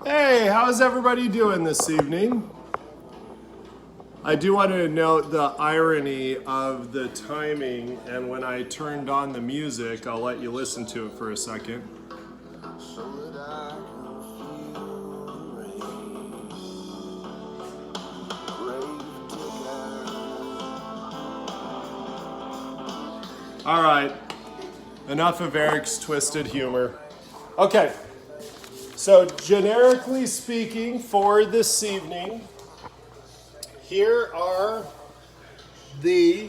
Hey, how's everybody doing this evening? I do want to note the irony of the timing, and when I turned on the music, I'll let you listen to it for a second. All right, enough of Eric's twisted humor. Okay, so generically speaking, for this evening, here are the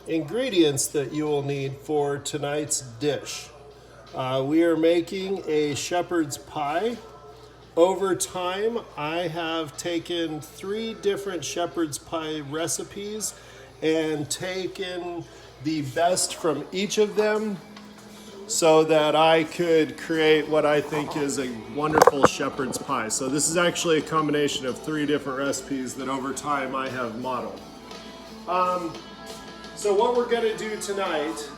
ingredients that you will need for tonight's dish. We are making a shepherd's pie. Over time, I have taken 3 different shepherd's pie recipes and taken the best from each of them so that I could create what I think is a wonderful shepherd's pie. So this is actually a combination of 3 different recipes that over time I have modeled. So what we're gonna do tonight,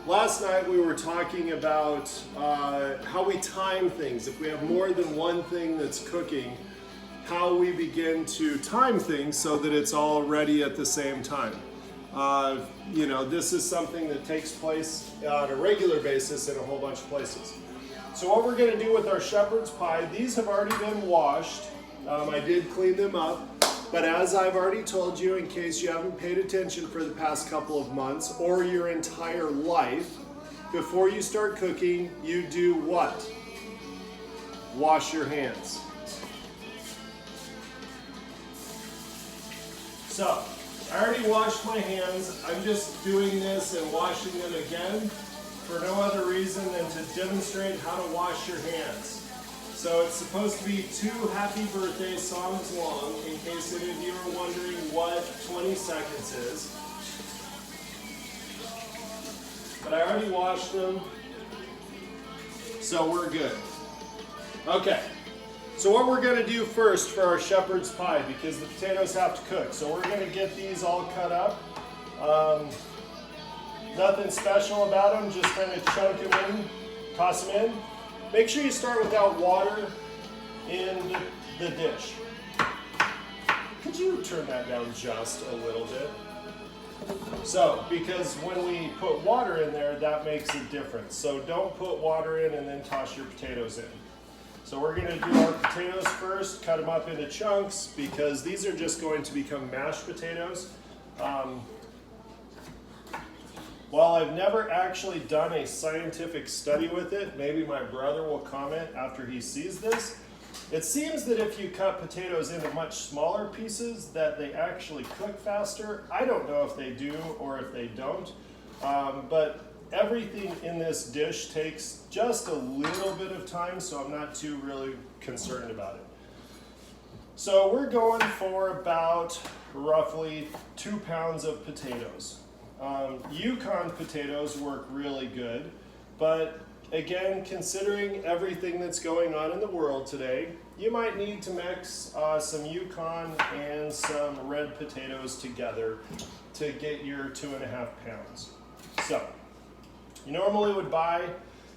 last night we were talking about how we time things. If we have more than one thing that's cooking, how we begin to time things so that it's all ready at the same time. This is something that takes place on a regular basis in a whole bunch of places. So what we're gonna do with our shepherd's pie, these have already been washed. I did clean them up, but as I've already told you, in case you haven't paid attention for the past couple of months or your entire life, before you start cooking, you do what? Wash your hands. So, I already washed my hands. I'm just doing this and washing them again for no other reason than to demonstrate how to wash your hands. So it's supposed to be 2 happy birthday songs long, in case any of you are wondering what 20 seconds is. But I already washed them, so we're good. Okay. So what we're going to do first for our shepherd's pie, because the potatoes have to cook, so we're going to get these all cut up. Nothing special about them, just kind of chunk them in, toss them in. Make sure you start without water in the dish. Could you turn that down just a little bit? So, because when we put water in there, that makes a difference. So don't put water in and then toss your potatoes in. So we're going to do our potatoes first, cut them up into chunks, because these are just going to become mashed potatoes. While I've never actually done a scientific study with it, maybe my brother will comment after he sees this. It seems that if you cut potatoes into much smaller pieces, that they actually cook faster. I don't know if they do or if they don't, but everything in this dish takes just a little bit of time, so I'm not too really concerned about it. So we're going for about roughly 2 pounds of potatoes. Yukon potatoes work really good, but again, considering everything that's going on in the world today, you might need to mix some Yukon and some red potatoes together to get your 2.5 pounds. So, you normally would buy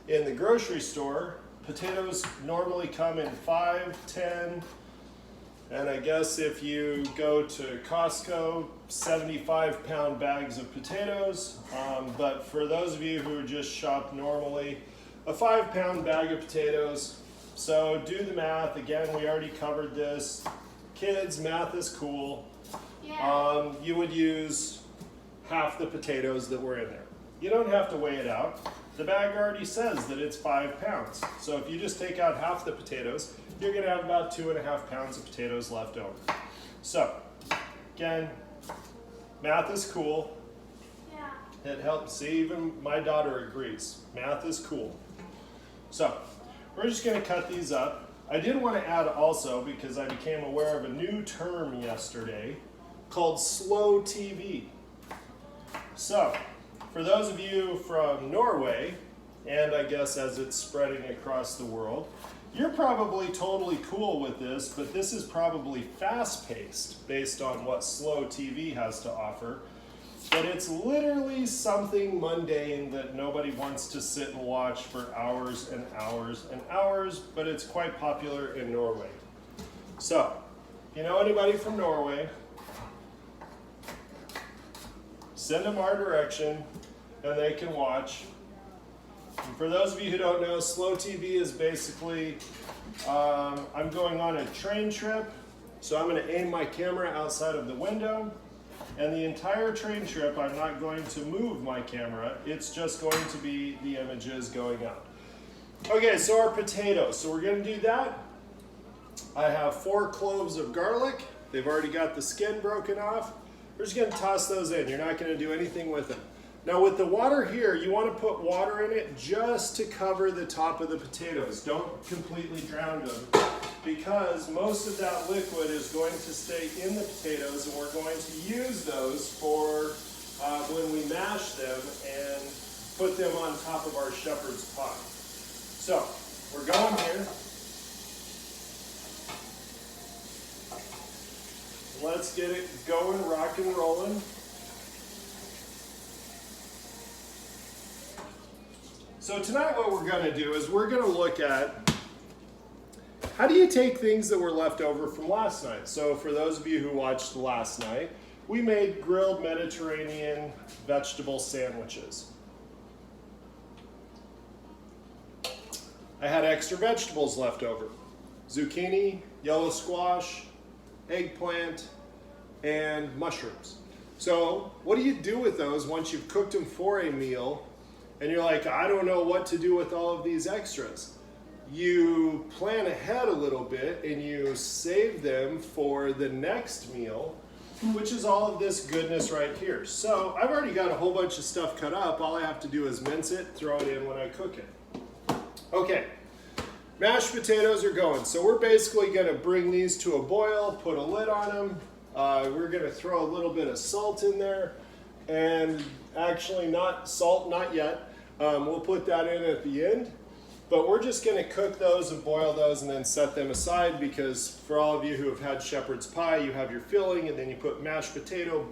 in the grocery store, potatoes normally come in 5, 10, and I guess if you go to Costco, 75-pound bags of potatoes. But for those of you who just shop normally, a 5-pound bag of potatoes. So do the math. Again, we already covered this. Kids, math is cool. Yeah. You would use half the potatoes that were in there. You don't have to weigh it out. The bag already says that it's 5 pounds. So if you just take out half the potatoes, you're going to have about 2.5 pounds of potatoes left over. So, again, math is cool. Yeah. It helps. See, even my daughter agrees. Math is cool. So, we're just going to cut these up. I did want to add also, because I became aware of a new term yesterday called slow TV. So, for those of you from Norway, and I guess as it's spreading across the world, you're probably totally cool with this, but this is probably fast-paced based on what slow TV has to offer. but it's literally something mundane that nobody wants to sit and watch for hours and hours and hours, but it's quite popular in Norway. So, if you know anybody from Norway, send them our direction and they can watch. And for those of you who don't know, Slow TV is basically, I'm going on a train trip, so I'm going to aim my camera outside of the window, and the entire train trip I'm not going to move my camera, it's just going to be the images going out. Okay, so our potatoes, so we're going to do that. I have 4 cloves of garlic. They've already got the skin broken off. We're just going to toss those in. You're not going to do anything with them. Now with the water here, you want to put water in it just to cover the top of the potatoes. Don't completely drown them, because most of that liquid is going to stay in the potatoes, and we're going to use those for when we mash them and put them on top of our shepherd's pie. So we're going here. Let's get it going, rock and rolling. So tonight what we're going to do is we're going to look at how do you take things that were left over from last night. So for those of you who watched last night, we made grilled Mediterranean vegetable sandwiches. I had extra vegetables left over. Zucchini, yellow squash, eggplant, and mushrooms. So what do you do with those once you've cooked them for a meal and you're like, I don't know what to do with all of these extras? You plan ahead a little bit and you save them for the next meal, which is all of this goodness right here. So I've already got a whole bunch of stuff cut up. All I have to do is mince it, throw it in when I cook it. Okay. Mashed potatoes are going. So we're basically going to bring these to a boil, put a lid on them. We're going to throw a little bit of salt in there, and actually not salt, not yet. We'll put that in at the end, but we're just going to cook those and boil those and then set them aside, because for all of you who have had shepherd's pie, you have your filling and then you put mashed potato,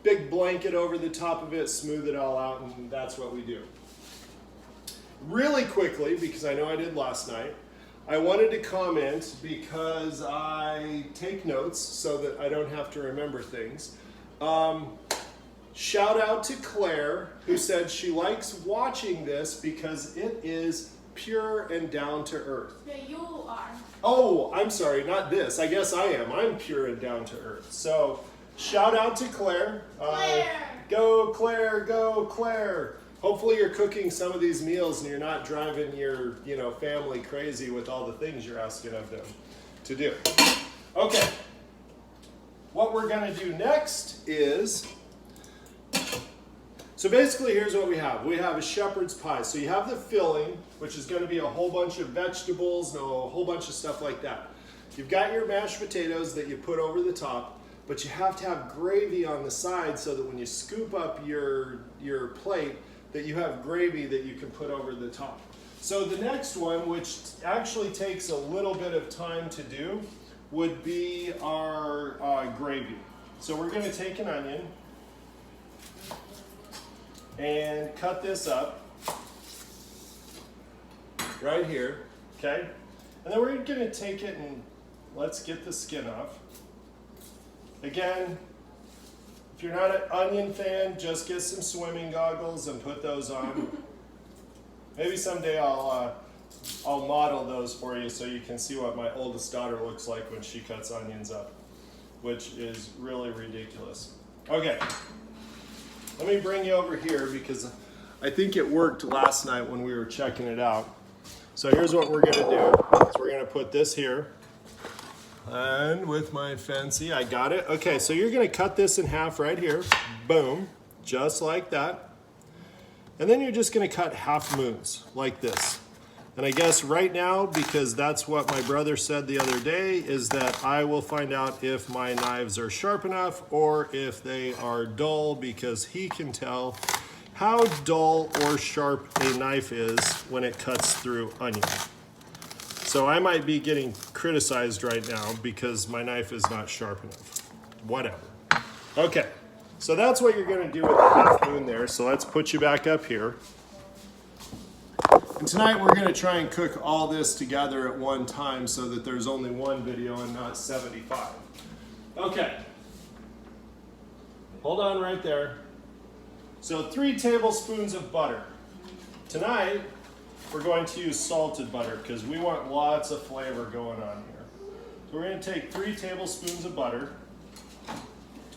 big blanket over the top of it, smooth it all out, and that's what we do. Really quickly, because I know I did last night, I wanted to comment because I take notes so that I don't have to remember things. Shout out to Claire, who said she likes watching this because it is pure and down to earth. No, you are. Oh, I'm sorry, not this. I guess I am. I'm pure and down to earth. So shout out to Claire. Claire! Go Claire, go Claire. Hopefully you're cooking some of these meals and you're not driving your, family crazy with all the things you're asking of them to do. Okay. What we're going to do next is, so basically here's what we have. We have a shepherd's pie. So you have the filling, which is going to be a whole bunch of vegetables and a whole bunch of stuff like that. You've got your mashed potatoes that you put over the top, but you have to have gravy on the side so that when you scoop up your plate, that you have gravy that you can put over the top. So the next one, which actually takes a little bit of time to do, would be our gravy. So we're going to take an onion and cut this up right here, okay? And then we're going to take it and let's get the skin off. Again, if you're not an onion fan, just get some swimming goggles and put those on. Maybe someday I'll model those for you so you can see what my oldest daughter looks like when she cuts onions up, which is really ridiculous. Okay, let me bring you over here because I think it worked last night when we were checking it out. So here's what we're gonna do. So we're gonna put this here. And with my fancy, I got it. Okay, so you're gonna cut this in half right here. Boom, just like that. And then you're just gonna cut half moons like this. And I guess right now, because that's what my brother said the other day, is that I will find out if my knives are sharp enough or if they are dull, because he can tell how dull or sharp a knife is when it cuts through onion. So I might be getting criticized right now because my knife is not sharp enough. Whatever. Okay, So that's what you're going to do with the half moon there. So let's put you back up here. And tonight we're going to try and cook all this together at one time so that there's only one video and not 75. Okay. Hold on right there. So 3 tablespoons of butter. Tonight we're going to use salted butter because we want lots of flavor going on here. So we're going to take 3 tablespoons of butter.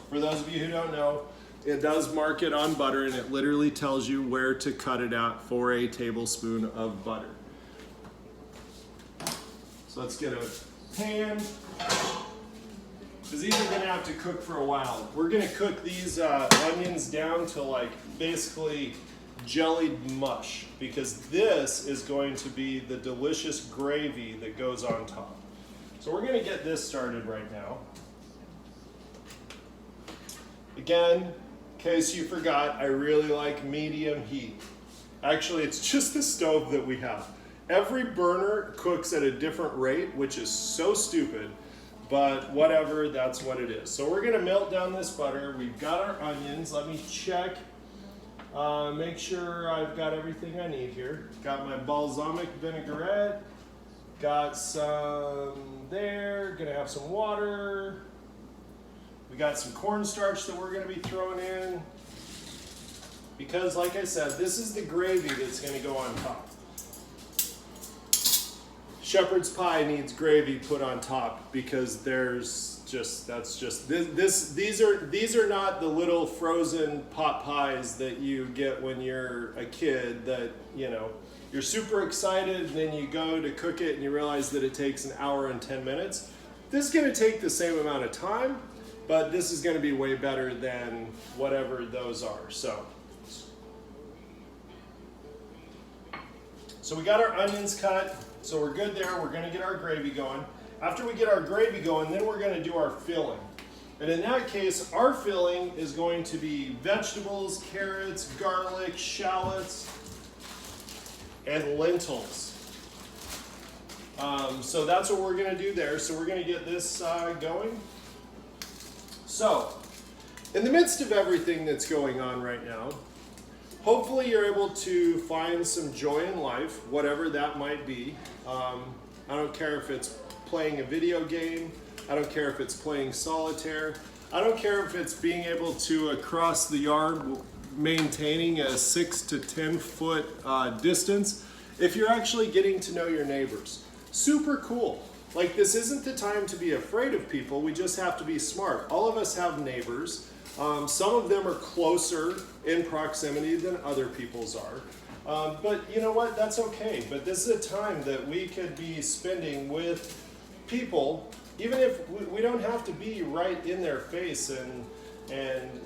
For those of you who don't know, it does mark it on butter and it literally tells you where to cut it out for a tablespoon of butter. So let's get a pan, because these are going to have to cook for a while. We're going to cook these onions down to like basically jellied mush, because this is going to be the delicious gravy that goes on top. So we're going to get this started right now. Again, in case you forgot, I really like medium heat. Actually, it's just the stove that we have. Every burner cooks at a different rate, which is so stupid, but whatever, that's what it is. So we're gonna melt down this butter. We've got our onions. Let me check, make sure I've got everything I need here. Got my balsamic vinaigrette, got some there, gonna have some water. We got some cornstarch that we're going to be throwing in, because like I said, this is the gravy that's going to go on top. Shepherd's pie needs gravy put on top because these are not the little frozen pot pies that you get when you're a kid that, you know, you're super excited and then you go to cook it and you realize that it takes an hour and 10 minutes. This is going to take the same amount of time, but this is going to be way better than whatever those are. So we got our onions cut, so we're good there. We're going to get our gravy going. After we get our gravy going, then we're going to do our filling. And in that case, our filling is going to be vegetables, carrots, garlic, shallots, and lentils. So that's what we're going to do there. So we're going to get this going. So, in the midst of everything that's going on right now, hopefully you're able to find some joy in life, whatever that might be. I don't care if it's playing a video game, I don't care if it's playing solitaire, I don't care if it's being able to, across the yard, maintaining a 6 to 10 foot distance, if you're actually getting to know your neighbors. Super cool. Like, this isn't the time to be afraid of people, we just have to be smart. All of us have neighbors. Some of them are closer in proximity than other people's are. But you know what, that's okay. But this is a time that we could be spending with people, even if we don't have to be right in their face and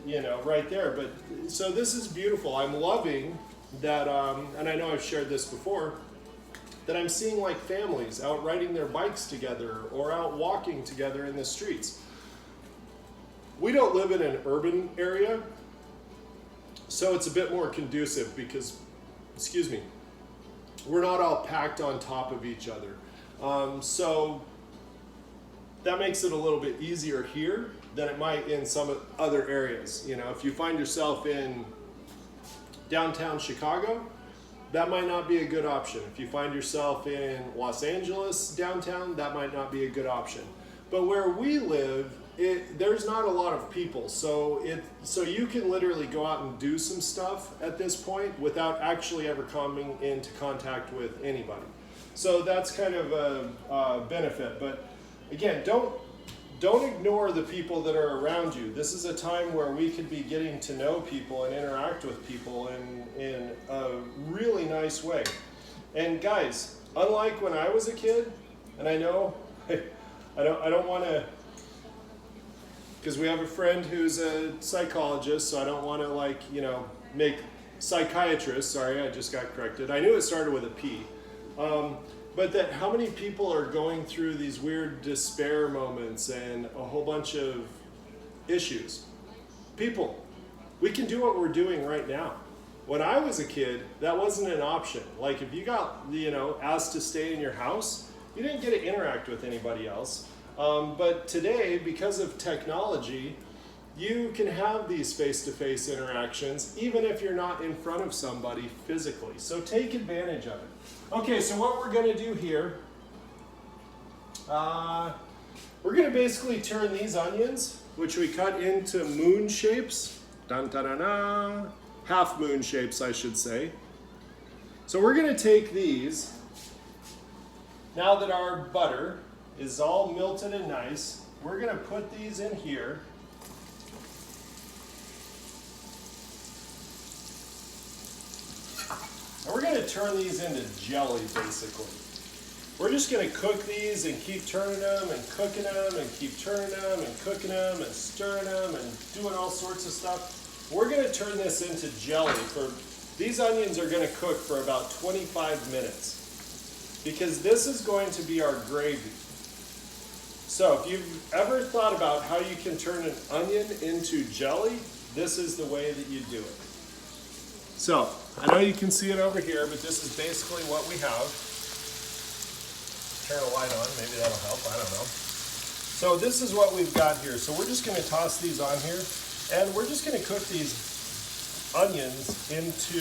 you know, right there. But so this is beautiful. I'm loving that, and I know I've shared this before, that I'm seeing like families out riding their bikes together or out walking together in the streets. We don't live in an urban area, so it's a bit more conducive because, excuse me, we're not all packed on top of each other. So that makes it a little bit easier here than it might in some other areas. You know, if you find yourself in downtown Chicago, that might not be a good option. If you find yourself in Los Angeles downtown, that might not be a good option. But where we live, there's not a lot of people, so you can literally go out and do some stuff at this point without actually ever coming into contact with anybody. So that's kind of a benefit. But again, don't ignore the people that are around you. This is a time where we could be getting to know people and interact with people in a really nice way. And guys, unlike when I was a kid, and I know I don't want to, because we have a friend who's a psychologist, so I don't want to, like, you know, make psychiatrist, sorry, I just got corrected. I knew it started with a P. But that how many people are going through these weird despair moments and a whole bunch of issues. People, we can do what we're doing right now. When I was a kid, that wasn't an option. Like, if you got, you know, asked to stay in your house, you didn't get to interact with anybody else. But today, because of technology, you can have these face-to-face interactions even if you're not in front of somebody physically. So take advantage of it. Okay, so what we're going to do here, we're going to basically turn these onions, which we cut into moon shapes, half moon shapes, I should say. So we're going to take these, now that our butter is all melted and nice, we're going to put these in here. And we're going to turn these into jelly, basically. We're just going to cook these and keep turning them and cooking them and keep turning them and cooking them and stirring them and doing all sorts of stuff. We're going to turn this into jelly. These onions are going to cook for about 25 minutes because this is going to be our gravy. So if you've ever thought about how you can turn an onion into jelly, this is the way that you do it. So, I know you can see it over here, but this is basically what we have. Turn a light on, maybe that'll help, I don't know. So this is what we've got here. So we're just going to toss these on here, and we're just going to cook these onions into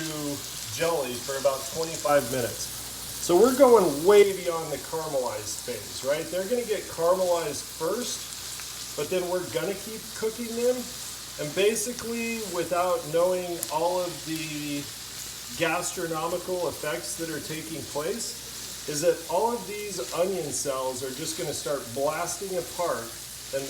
jelly for about 25 minutes. So we're going way beyond the caramelized phase, right? They're going to get caramelized first, but then we're going to keep cooking them. And basically, without knowing all of the gastronomical effects that are taking place, is that all of these onion cells are just going to start blasting apart, and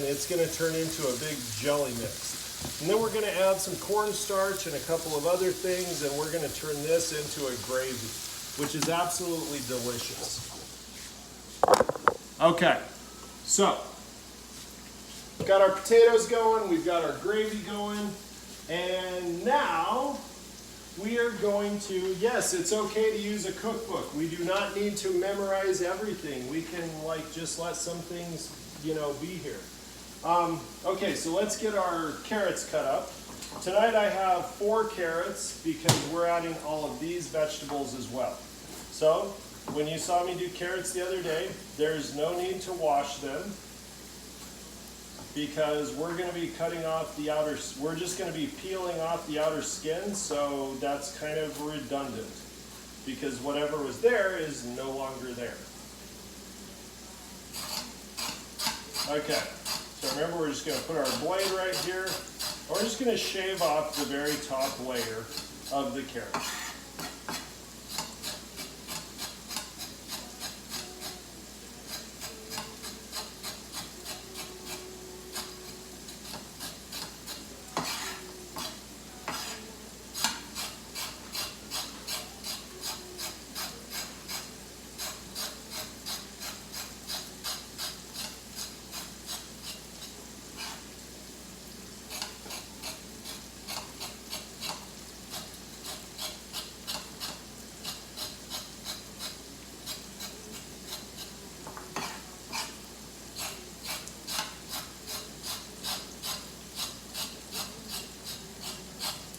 it's going to turn into a big jelly mix. And then we're going to add some cornstarch and a couple of other things, and we're going to turn this into a gravy, which is absolutely delicious. Okay, so we've got our potatoes going, we've got our gravy going, and now we are going to, yes, it's okay to use a cookbook. We do not need to memorize everything. We can just let some things, be here. Okay, so let's get our carrots cut up. Tonight I have 4 carrots because we're adding all of these vegetables as well. So when you saw me do carrots the other day, there's no need to wash them, because we're going to be cutting off the outer, we're just going to be peeling off the outer skin, so that's kind of redundant, because whatever was there is no longer there. Okay, so remember we're just going to put our blade right here, and we're just going to shave off the very top layer of the carrot.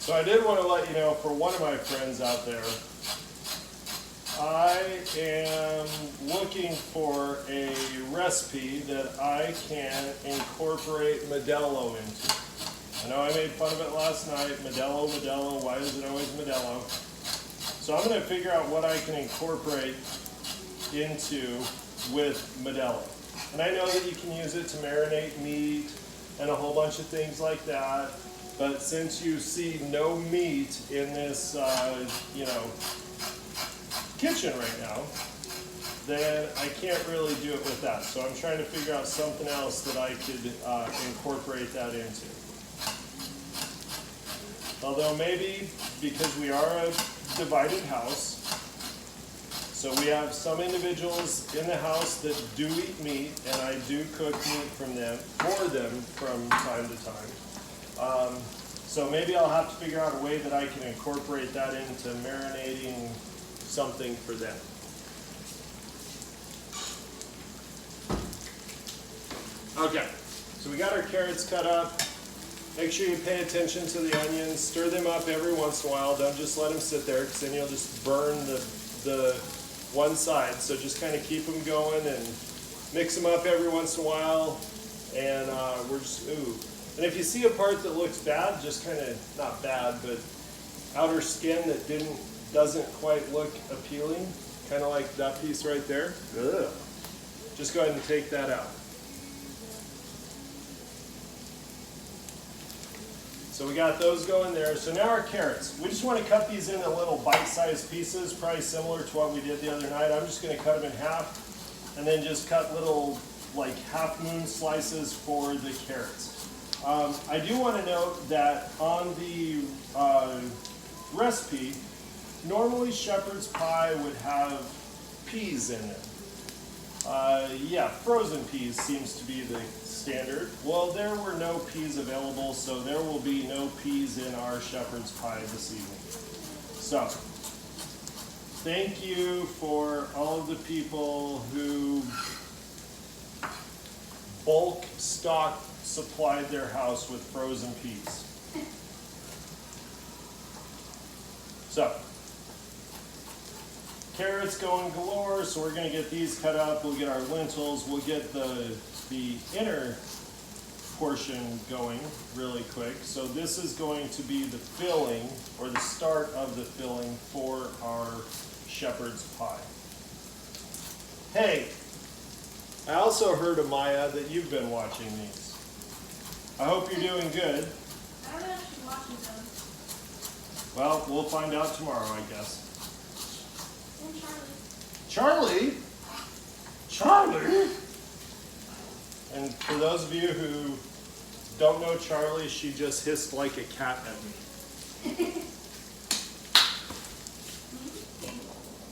So I did want to let you know, for one of my friends out there, I am looking for a recipe that I can incorporate Modelo into. I know I made fun of it last night, Modelo, why is it always Modelo? So I'm going to figure out what I can incorporate into with Modelo. And I know that you can use it to marinate meat and a whole bunch of things like that. But since you see no meat in this, kitchen right now, then I can't really do it with that. So I'm trying to figure out something else that I could incorporate that into. Although maybe, because we are a divided house, so we have some individuals in the house that do eat meat, and I do cook meat for them from time to time. So maybe I'll have to figure out a way that I can incorporate that into marinating something for them. Okay, so we got our carrots cut up. Make sure you pay attention to the onions. Stir them up every once in a while. Don't just let them sit there, because then you'll just burn the one side. So just kind of keep them going and mix them up every once in a while. And we're just, And if you see a part that looks bad, just kind of, not bad, but outer skin that doesn't quite look appealing, kind of like that piece right there, ugh, just go ahead and take that out. So we got those going there. So now our carrots. We just want to cut these into little bite-sized pieces, probably similar to what we did the other night. I'm just going to cut them in half and then just cut little like half-moon slices for the carrots. I do want to note that on the recipe, normally shepherd's pie would have peas in it. Yeah, frozen peas seems to be the standard. Well, there were no peas available, so there will be no peas in our shepherd's pie this evening. So, thank you for all of the people who bulk stock supplied their house with frozen peas. So, carrots going galore, so we're going to get these cut up. We'll get our lentils. We'll get the inner portion going really quick. So this is going to be the filling, or the start of the filling for our shepherd's pie. Hey, I also heard, Amaya, that you've been watching these. I hope you're doing good. I don't know if she's watching them. Well, we'll find out tomorrow, I guess. And Charlie. Charlie? Charlie? And for those of you who don't know Charlie, she just hissed like a cat at me.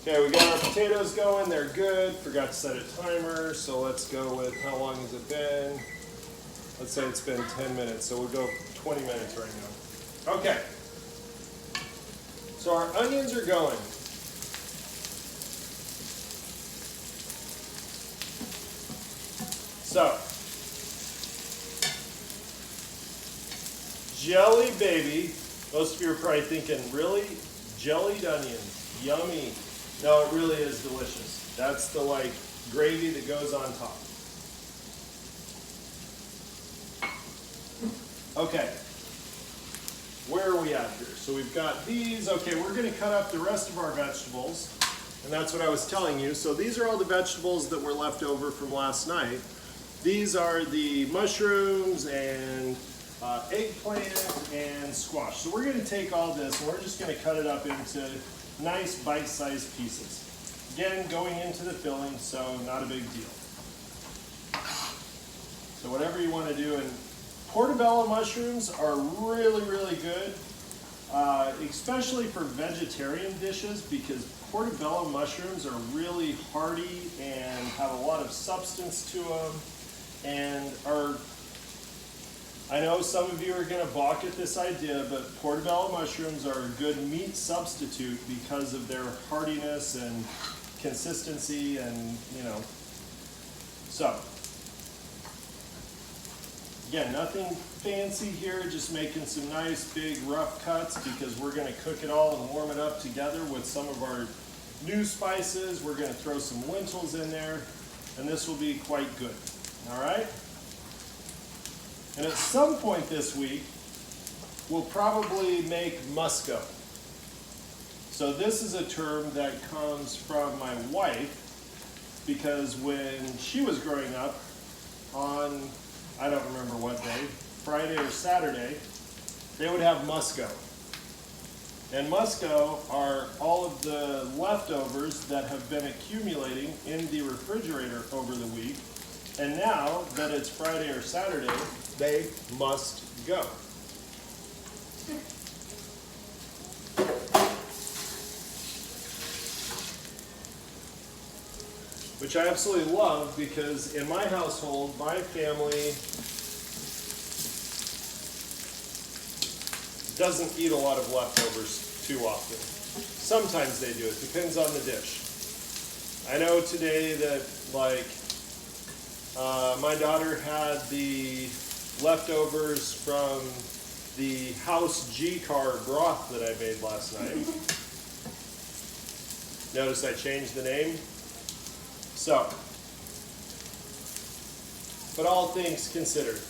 Okay, we got our potatoes going. They're good. Forgot to set a timer, so let's go with, how long has it been? Let's say it's been 10 minutes, so we'll go 20 minutes right now. Okay. So our onions are going. So, jelly baby. Most of you are probably thinking, really? Jellied onions, yummy. No, it really is delicious. That's the like gravy that goes on top. Okay, where are we at here? So we've got these. Okay, we're going to cut up the rest of our vegetables. And that's what I was telling you. So these are all the vegetables that were left over from last night. These are the mushrooms and eggplant and squash. So we're going to take all this and we're just going to cut it up into nice bite-sized pieces. Again, going into the filling, so not a big deal. So whatever you want to do. And portobello mushrooms are really, really good, especially for vegetarian dishes, because portobello mushrooms are really hearty and have a lot of substance to them, and are, I know some of you are going to balk at this idea, but portobello mushrooms are a good meat substitute because of their heartiness and consistency, and so again, nothing fancy here, just making some nice big rough cuts because we're going to cook it all and warm it up together with some of our new spices. We're going to throw some lentils in there, and this will be quite good. All right? And at some point this week, we'll probably make musco. So this is a term that comes from my wife, because when she was growing up, on, I don't remember what day, Friday or Saturday, they would have musco. And musco are all of the leftovers that have been accumulating in the refrigerator over the week. And now that it's Friday or Saturday, they must go. Which I absolutely love, because in my household, my family doesn't eat a lot of leftovers too often. Sometimes they do, it depends on the dish. I know today that, like, my daughter had the leftovers from the House G-Car broth that I made last night. Notice I changed the name. So, but all things considered,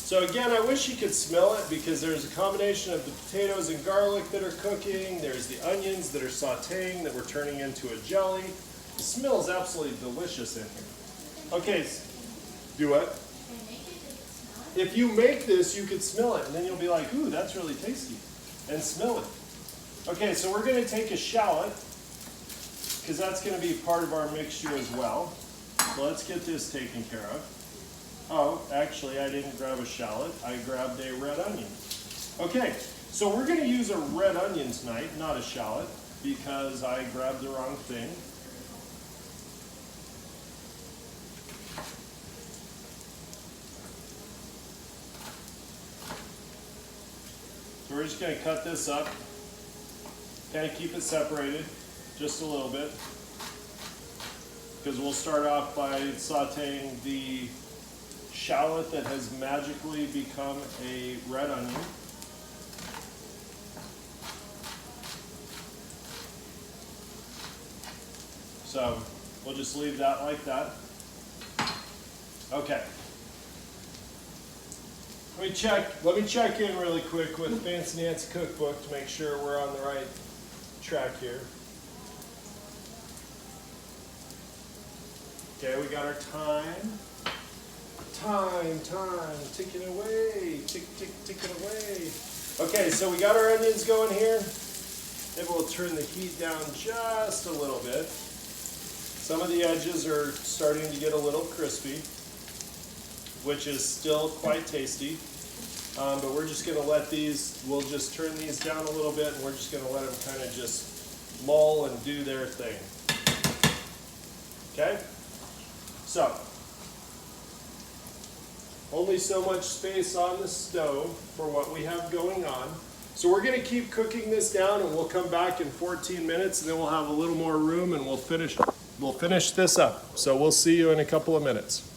So again, I wish you could smell it because there's a combination of the potatoes and garlic that are cooking. There's the onions that are sauteing that we're turning into a jelly. The smell is absolutely delicious in here. Okay, do what? Can I make it? Does it smell it? If you make this, you could smell it and then you'll be like, ooh, that's really tasty. And smell it. Okay, so we're gonna take a shallot because that's gonna be part of our mixture as well. So let's get this taken care of. Oh, actually, I didn't grab a shallot. I grabbed a red onion. Okay, so we're going to use a red onion tonight, not a shallot, because I grabbed the wrong thing. So we're just going to cut this up, kind of keep it separated just a little bit, because we'll start off by sauteing the shallot that has magically become a red onion. So we'll just leave that like that. Okay. Let me check in really quick with Fancy Nancy Cookbook to make sure we're on the right track here. Okay, we got our time. Time, ticking away, ticking away. Okay, so we got our onions going here. Maybe we'll turn the heat down just a little bit. Some of the edges are starting to get a little crispy, which is still quite tasty. But we're just gonna let these, we'll just turn these down a little bit and we're just gonna let them kind of just mull and do their thing. Okay? So, only so much space on the stove for what we have going on. So we're going to keep cooking this down and we'll come back in 14 minutes and then we'll have a little more room and we'll finish this up. So we'll see you in a couple of minutes.